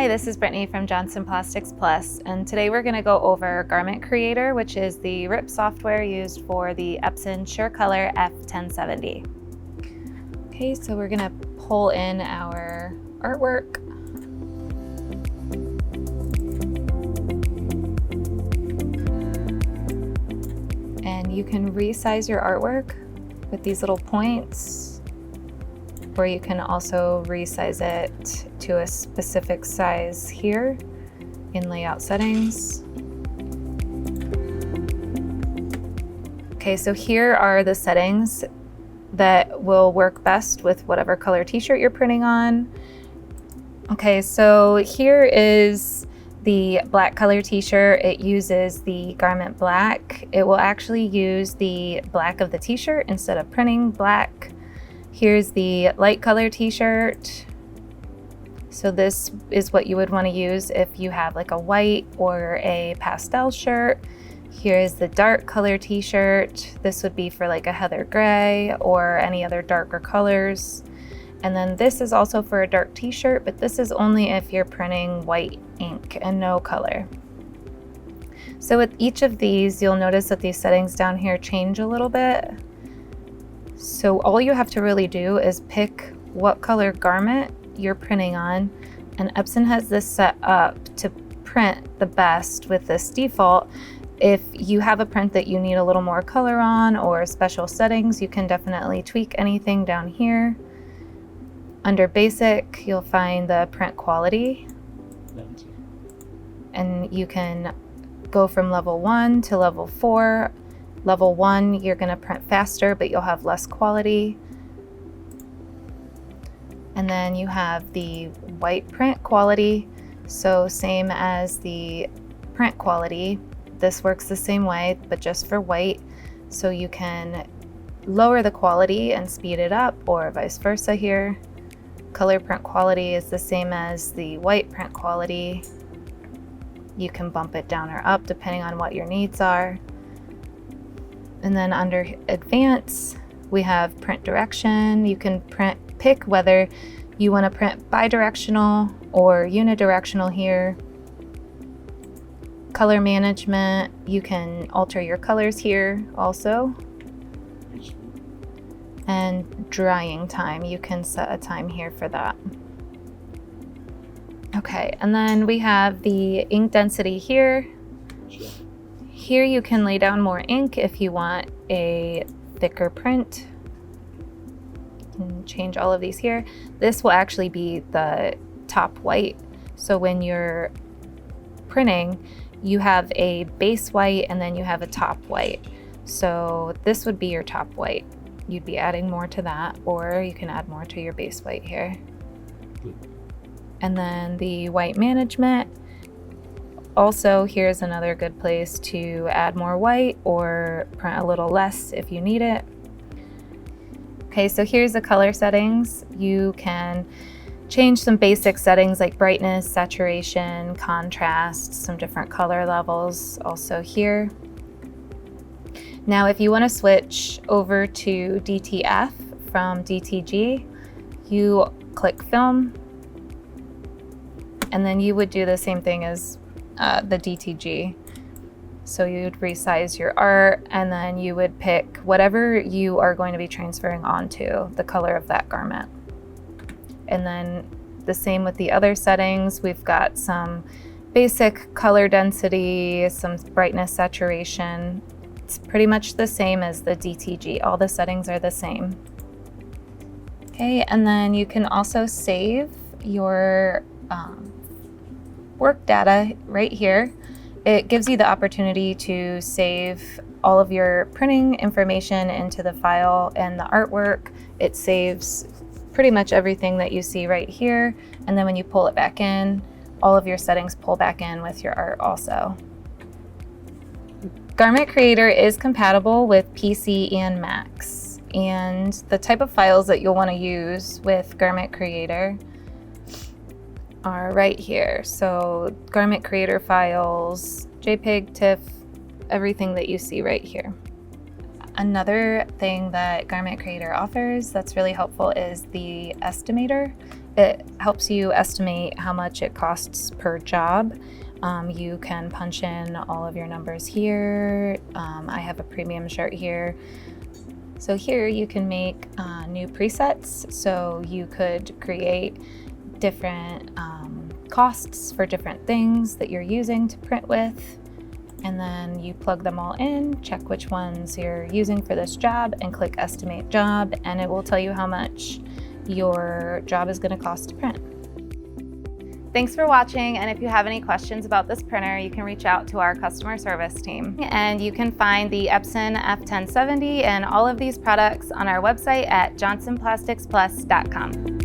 Hi, this is Brittany from Johnson Plastics Plus, and today we're going to go over Garment Creator, which is the RIP software used for the Epson SureColor F1070. Okay, so we're going to pull in our artwork. And you can resize your artwork with these little points, or you can also resize it to a specific size here in layout settings. Okay, so here are the settings that will work best with whatever color t-shirt you're printing on. Okay, so here is the black color t-shirt. It uses the garment black. It will actually use the black of the t-shirt instead of printing black. Here's the light color t-shirt. So this is what you would want to use if you have like a white or a pastel shirt. Here's the dark color t-shirt. This would be for like a heather gray or any other darker colors. And then this is also for a dark t-shirt, but this is only if you're printing white ink and no color. So with each of these, you'll notice that these settings down here change a little bit. So all you have to really do is pick what color garment you're printing on, and Epson has this set up to print the best with this default. If you have a print that you need a little more color on or special settings, you can definitely tweak anything down here. Under basic, you'll find the print quality, and you can go from level 1 to level 4. Level 1, you're going to print faster, but you'll have less quality. And then you have the white print quality. So same as the print quality. This works the same way, but just for white. So you can lower the quality and speed it up, or vice versa here. Color print quality is the same as the white print quality. You can bump it down or up depending on what your needs are. And then under advanced, we have print direction. You can pick whether you want to print bidirectional or unidirectional here. Color management, you can alter your colors here also. And drying time, you can set a time here for that. Okay, and then we have the ink density here. Here you can lay down more ink if you want a thicker print. You can change all of these here. This will actually be the top white. So when you're printing, you have a base white and then you have a top white. So this would be your top white. You'd be adding more to that, or you can add more to your base white here. And then the white management. Also, here's another good place to add more white or print a little less if you need it. Okay, so here's the color settings. You can change some basic settings like brightness, saturation, contrast, some different color levels also here. Now, if you want to switch over to DTF from DTG, you click film, and then you would do the same thing as the DTG. So you'd resize your art, and then you would pick whatever you are going to be transferring onto, the color of that garment. And then the same with the other settings. We've got some basic color density, some brightness, saturation. It's pretty much the same as the DTG. All the settings are the same. Okay, and then you can also save your work data right here. It gives you the opportunity to save all of your printing information into the file and the artwork. It saves pretty much everything that you see right here. And then when you pull it back in, all of your settings pull back in with your art also. Garment Creator is compatible with PC and Macs. And the type of files that you'll want to use with Garment Creator are right here. So Garment Creator files, JPEG, TIFF, everything that you see right here. Another thing that Garment Creator offers that's really helpful is the estimator. It helps you estimate how much it costs per job. You can punch in all of your numbers here. I have a premium shirt here. So here you can make new presets. So you could create different costs for different things that you're using to print with. And then you plug them all in, check which ones you're using for this job, and click Estimate Job, and it will tell you how much your job is going to cost to print. Thanks for watching, and if you have any questions about this printer, you can reach out to our customer service team. And you can find the Epson F1070 and all of these products on our website at johnsonplasticsplus.com.